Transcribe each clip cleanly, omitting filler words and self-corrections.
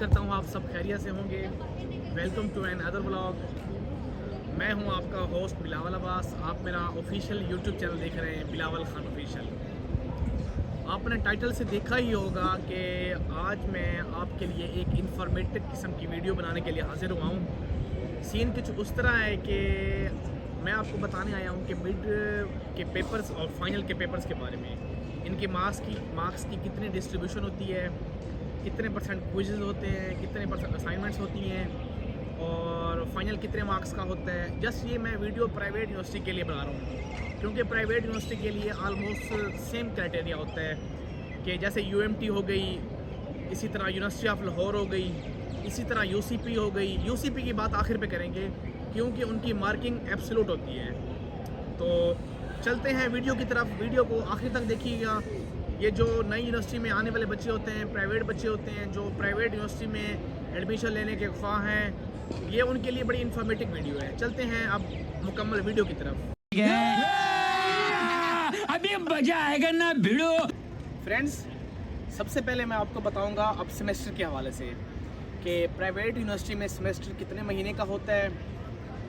करता हूँ आप सब खैरियत से होंगे। Welcome to another vlog. मैं हूँ आपका होस्ट बिलावल अब्बास। आप मेरा ऑफिशियल यूट्यूब चैनल देख रहे हैं, बिलावल खान ऑफिशियल। आपने टाइटल से देखा ही होगा कि आज मैं आपके लिए एक इंफॉर्मेटिव किस्म की वीडियो बनाने के लिए हाजिर हुआ हूँ। सीन कुछ उस तरह है कि मैं आपको बताने आया हूँ कि मिड के पेपर्स और फाइनल के पेपर्स के बारे में, इनके मार्क्स की कितनी डिस्ट्रीब्यूशन होती है, कितने परसेंट क्विज़ होते हैं, कितने परसेंट असाइनमेंट्स होती हैं और फाइनल कितने मार्क्स का होता है। जस्ट ये मैं वीडियो प्राइवेट यूनिवर्सिटी के लिए बना रहा हूँ, क्योंकि प्राइवेट यूनिवर्सिटी के लिए आलमोस्ट सेम क्राइटेरिया होता है कि जैसे UMT हो गई, इसी तरह यूनिवर्सिटी ऑफ लाहौर हो गई, इसी तरह UCP हो गई। UCP की बात आखिर पे करेंगे क्योंकि उनकी मार्किंग एब्सोल्यूट होती है। तो चलते हैं वीडियो की तरफ, वीडियो को आखिर तक देखिएगा। ये जो नई यूनिवर्सिटी में आने वाले बच्चे होते हैं, प्राइवेट बच्चे होते हैं जो प्राइवेट यूनिवर्सिटी में एडमिशन लेने के ख्वाह हैं, ये उनके लिए बड़ी इन्फॉर्मेटिव वीडियो है। चलते हैं अब मुकम्मल वीडियो की तरफ। अभी मजा आएगा ना भिड़ो। फ्रेंड्स, सबसे पहले मैं आपको बताऊंगा अब सेमेस्टर के हवाले से कि प्राइवेट यूनिवर्सिटी में सेमेस्टर कितने महीने का होता है।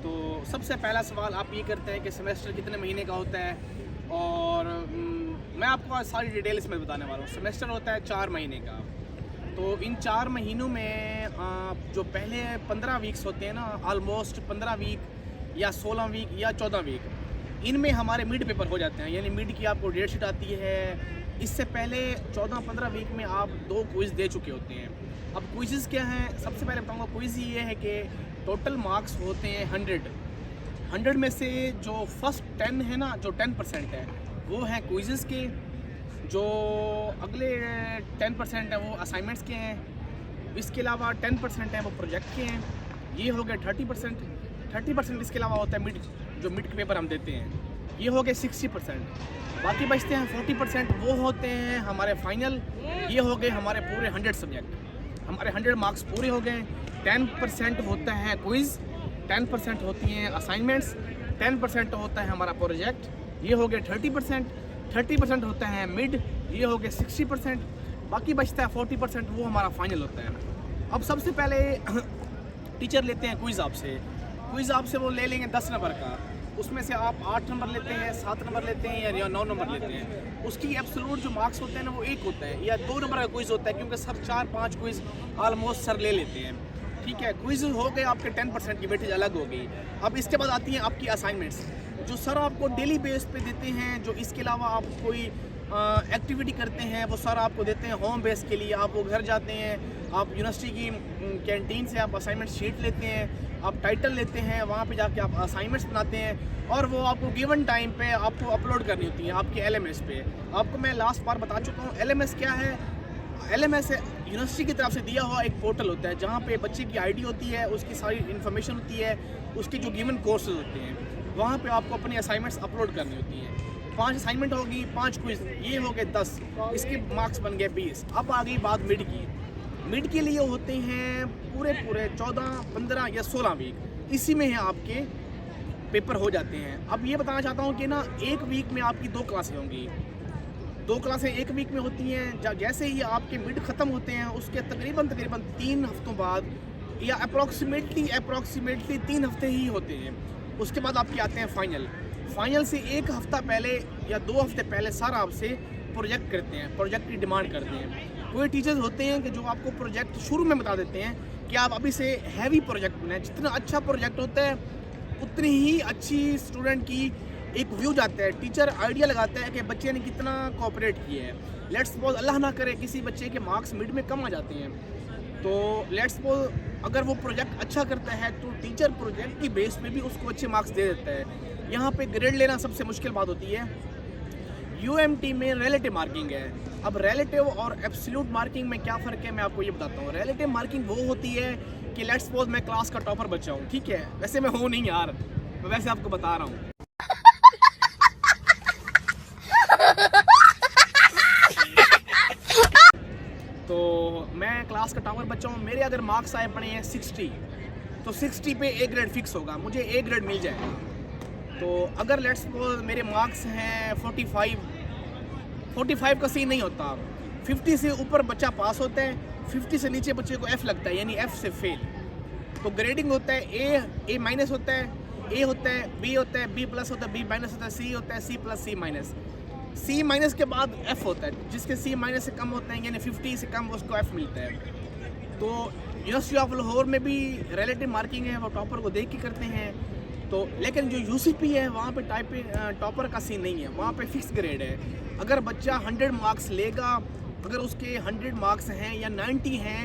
तो सबसे पहला सवाल आप ये करते हैं कि सेमेस्टर कितने महीने का होता है, और मैं आपको आज सारी डिटेल इसमें बताने वाला हूँ। सेमेस्टर होता है 4 महीने का। तो इन 4 महीनों में जो पहले 15 वीक्स होते हैं ना, ऑलमोस्ट 15 वीक या 16 वीक या 14 वीक, इनमें हमारे मिड पेपर हो जाते हैं। यानी मिड की आपको डेट शीट आती है। इससे पहले 14-15 वीक में आप 2 क्विज़ दे चुके होते हैं। अब क्विज़ क्या हैं, सबसे पहले बताऊँगा। क्विज़ ये है कि टोटल मार्क्स होते हैं 100 में से जो फर्स्ट 10 है ना, जो 10% है वो हैं क्विज़ के, जो अगले 10% है वो असाइनमेंट्स के हैं, इसके अलावा 10% है वो प्रोजेक्ट के हैं। ये हो गए 30%। इसके अलावा होता है मिड, जो मिड के पेपर हम देते हैं, ये हो गए 60%। बाकी बचते हैं 40%, वो होते हैं हमारे फाइनल। ये हो गए हमारे पूरे 100 सब्जेक्ट, हमारे 100 मार्क्स पूरे हो गए। 10% होता है क्विज़, 10% होती हैं असाइनमेंट्स, 10% होता है हमारा प्रोजेक्ट, ये हो गए 30% होता है मिड, ये हो गए 60%। बाकी बचता है 40%, वो हमारा फाइनल होता है। अब सबसे पहले टीचर लेते हैं क्विज़ आपसे वो ले लेंगे 10 नंबर का। उसमें से आप 8 नंबर लेते हैं, 7 नंबर लेते हैं या 9 नंबर लेते हैं। उसकी एब्सोल्यूट जो मार्क्स होते हैं ना, वो 1 होता है या 2 नंबर का क्विज़ होता है, क्योंकि सर 4-5 क्विज़ ऑलमोस्ट सर ले लेते हैं। ठीक है, क्विज़ हो गए आपके 10% की वेटेज अलग हो गई। अब इसके बाद आती हैं आपकी असाइनमेंट्स, जो सर आपको डेली बेस पे देते हैं। जो इसके अलावा आप कोई एक्टिविटी करते हैं वो सर आपको देते हैं होम बेस के लिए। आप वो घर जाते हैं, आप यूनिवर्सिटी की कैंटीन से आप असाइनमेंट शीट लेते हैं, आप टाइटल लेते हैं, वहाँ पे जाके आप असाइनमेंट्स बनाते हैं और वो आपको गिवन टाइम पे आपको अपलोड करनी होती है आपके LMS पे। आपको मैं लास्ट बार बता चुका हूँ LMS क्या है। LMS यूनिवर्सिटी की तरफ से दिया हुआ एक पोर्टल होता है, जहाँ पे बच्चे की ID होती है, उसकी सारी इन्फॉर्मेशन होती है, उसके जो गिवन कोर्सेज होते हैं, वहाँ पे आपको अपनी असाइनमेंट्स अपलोड करनी होती हैं। 5 असाइनमेंट होगी, 5 क्विज़, ये हो गए 10, इसके मार्क्स बन गए 20। अब आ गई बात मिड की। मिड के लिए होते हैं पूरे 14, 15 या 16 वीक, इसी में है आपके पेपर हो जाते हैं। अब ये बताना चाहता हूँ कि ना, 1 वीक में आपकी 2 क्लासें होंगी। 2 क्लासें 1 वीक में होती हैं। जैसे ही आपके मिड ख़त्म होते हैं, उसके तकरीबन 3 हफ्तों बाद या अप्रॉक्सीमेटली 3 हफ्ते ही होते हैं। उसके बाद आपके आते हैं फाइनल से 1 हफ़्ता पहले या 2 हफ्ते पहले सर आपसे प्रोजेक्ट करते हैं, प्रोजेक्ट की डिमांड करते हैं। कोई टीचर्स होते हैं कि जो आपको प्रोजेक्ट शुरू में बता देते हैं कि आप अभी से हैवी प्रोजेक्ट बनाएं। जितना अच्छा प्रोजेक्ट होता है उतनी ही अच्छी स्टूडेंट की एक व्यू जाता है। टीचर आइडिया लगाता है कि बच्चे ने कितना कोऑपरेट किया है। लेट्स सपोज अल्लाह ना करे किसी बच्चे के मार्क्स मिड में कम आ जाते हैं, तो लेट्स सपोज अगर वो प्रोजेक्ट अच्छा करता है तो टीचर प्रोजेक्ट की बेस पे भी उसको अच्छे मार्क्स दे देता है। यहाँ पे ग्रेड लेना सबसे मुश्किल बात होती है। UMT में रिलेटिव मार्किंग है। अब रिलेटिव और एब्सोल्यूट मार्किंग में क्या फ़र्क है, मैं आपको ये बताता हूँ। रिलेटिव मार्किंग वो होती है कि लेट्स सपोज मैं क्लास का टॉपर बच्चा हूँ, ठीक है, वैसे मैं हूँ नहीं यार, मैं वैसे आपको बता रहा हूँ। तो मैं क्लास का टॉपर बच्चा हूँ, मेरे अगर मार्क्स आए पड़े हैं 60, तो 60 पे A ग्रेड फिक्स होगा, मुझे A ग्रेड मिल जाएगा। तो अगर लेट्स सपोज मेरे मार्क्स हैं 45 का सीन नहीं होता, 50 से ऊपर बच्चा पास होता है, 50 से नीचे बच्चे को F लगता है, यानी F से फेल। तो ग्रेडिंग होता है A माइनस होता है, A होता है, B होता है, B प्लस होता है, B माइनस होता है, C होता है, C plus, C minus. C minus के बाद F होता है, जिसके C माइनस से कम होते हैं यानी 50 से कम उसको F मिलता है। तो यूनिवर्सिटी ऑफ लाहौर में भी रिलेटिव मार्किंग है, वो टॉपर को देख के करते हैं। तो लेकिन जो UCP है वहाँ पे टॉपर का सीन नहीं है, वहाँ पे फिक्स ग्रेड है। अगर बच्चा 100 मार्क्स लेगा, अगर उसके 100 मार्क्स हैं या 90 हैं,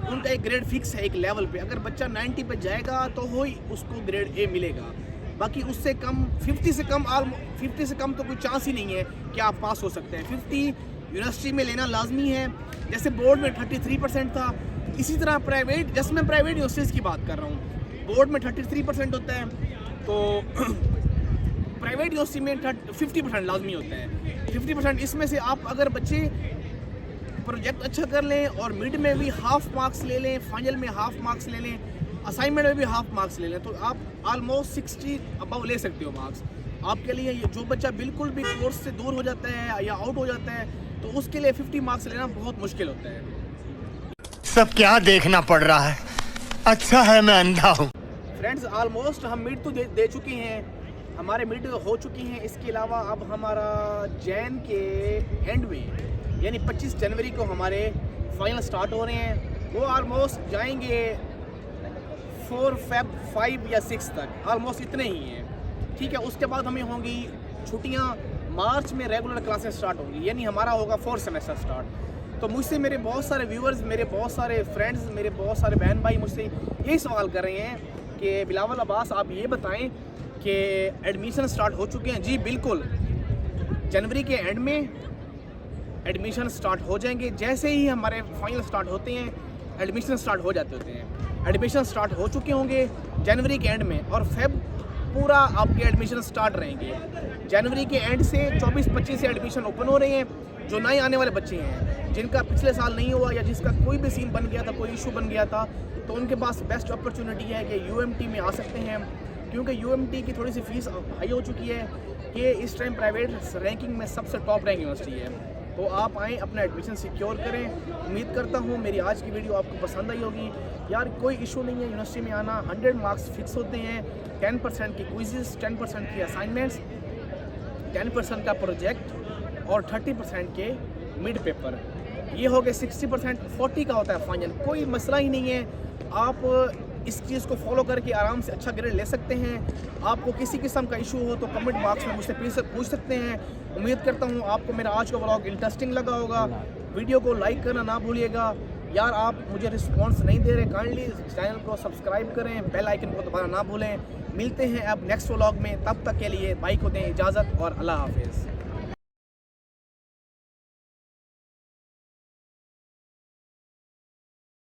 उनका एक ग्रेड फिक्स है एक लेवल पे। अगर बच्चा 90 पे जाएगा तो हो ही उसको ग्रेड A मिलेगा। बाकी उससे कम 50 से कम तो कोई चांस ही नहीं है कि आप पास हो सकते हैं। 50 यूनिवर्सिटी में लेना लाजमी है। जैसे बोर्ड में 33% था, इसी तरह प्राइवेट, जैसे मैं प्राइवेट यूनिवर्सिटीज़ की बात कर रहा हूँ, बोर्ड में 33% होता है, तो प्राइवेट यूनिवर्सिटी में 50% लाजमी होता है। 50% इसमें से आप अगर बच्चे प्रोजेक्ट अच्छा कर लें और मिड में भी हाफ मार्क्स ले लें, फाइनल में हाफ मार्क्स ले लें, असाइनमेंट में भी हाफ मार्क्स ले लें, तो आप ऑलमोस्ट 60 अबव ले सकते हो मार्क्स। आपके लिए ये जो बच्चा बिल्कुल भी कोर्स से दूर हो जाता है या आउट हो जाता है, तो उसके लिए 50 मार्क्स लेना बहुत मुश्किल होता है। सब क्या देखना पड़ रहा है, अच्छा है मैं अंधा हूँ। फ्रेंड्स, ऑलमोस्ट हम मिड तो दे चुके हैं, हमारे मिड हो चुकी हैं। इसके अलावा अब हमारा जैन के एंड में यानी 25 जनवरी को हमारे फाइनल स्टार्ट हो रहे हैं। वो ऑलमोस्ट जाएंगे 4 Feb 5 या 6 तक, ऑलमोस्ट इतने ही हैं। ठीक है, उसके बाद हमें होंगी छुट्टियाँ, मार्च में रेगुलर क्लासेस स्टार्ट होंगी, यानी हमारा होगा 4th सेमेस्टर स्टार्ट। तो मुझसे मेरे बहुत सारे व्यूअर्स, मेरे बहुत सारे फ्रेंड्स, मेरे बहुत सारे बहन भाई मुझसे यही सवाल कर रहे हैं कि बिलावल अब्बास आप ये बताएं कि एडमिशन स्टार्ट हो चुके हैं। जी बिल्कुल, जनवरी के एंड में एडमिशन स्टार्ट हो जाएंगे। जैसे ही हमारे फाइनल स्टार्ट होते हैं, एडमिशन स्टार्ट हो जाते होते हैं। एडमिशन स्टार्ट हो चुके होंगे जनवरी के एंड में, और फेब पूरा आपके एडमिशन स्टार्ट रहेंगे। जनवरी के एंड से 24-25 से एडमिशन ओपन हो रहे हैं। जो नए आने वाले बच्चे हैं, जिनका पिछले साल नहीं हुआ या जिसका कोई भी सीन बन गया था, कोई इशू बन गया था, तो उनके पास बेस्ट अपॉर्चुनिटी है कि UMT में आ सकते हैं, क्योंकि UMT की थोड़ी सी फीस हाई हो चुकी है कि इस टाइम प्राइवेट रैंकिंग में सबसे टॉप रैंक यूनिवर्सिटी है। तो आप आएँ, अपना एडमिशन सिक्योर करें। उम्मीद करता हूँ मेरी आज की वीडियो आपको पसंद आई होगी। यार कोई इशू नहीं है यूनिवर्सिटी में आना, 100 मार्क्स फिक्स होते हैं, 10% की क्विज़ेस, 10% की असाइनमेंट्स, 10% का प्रोजेक्ट और 30% के मिड पेपर। ये हो गए 60%, 40 का होता है फाइनल। कोई मसला ही नहीं है, आप इस चीज़ को फॉलो करके आराम से अच्छा ग्रेड ले सकते हैं। आपको किसी किस्म का इशू हो तो कमेंट बॉक्स में मुझसे पूछ सकते हैं। उम्मीद करता हूँ आपको मेरा आज का व्लॉग इंटरेस्टिंग लगा होगा। वीडियो को लाइक करना ना भूलिएगा। यार आप मुझे रिस्पॉन्स नहीं दे रहे, काइंडली चैनल को सब्सक्राइब करें, बेल आइकन को दबाना ना भूलें। मिलते हैं अब नेक्स्ट व्लॉग में, तब तक के लिए बाई को दें इजाज़त और अल्लाह हाफिज़।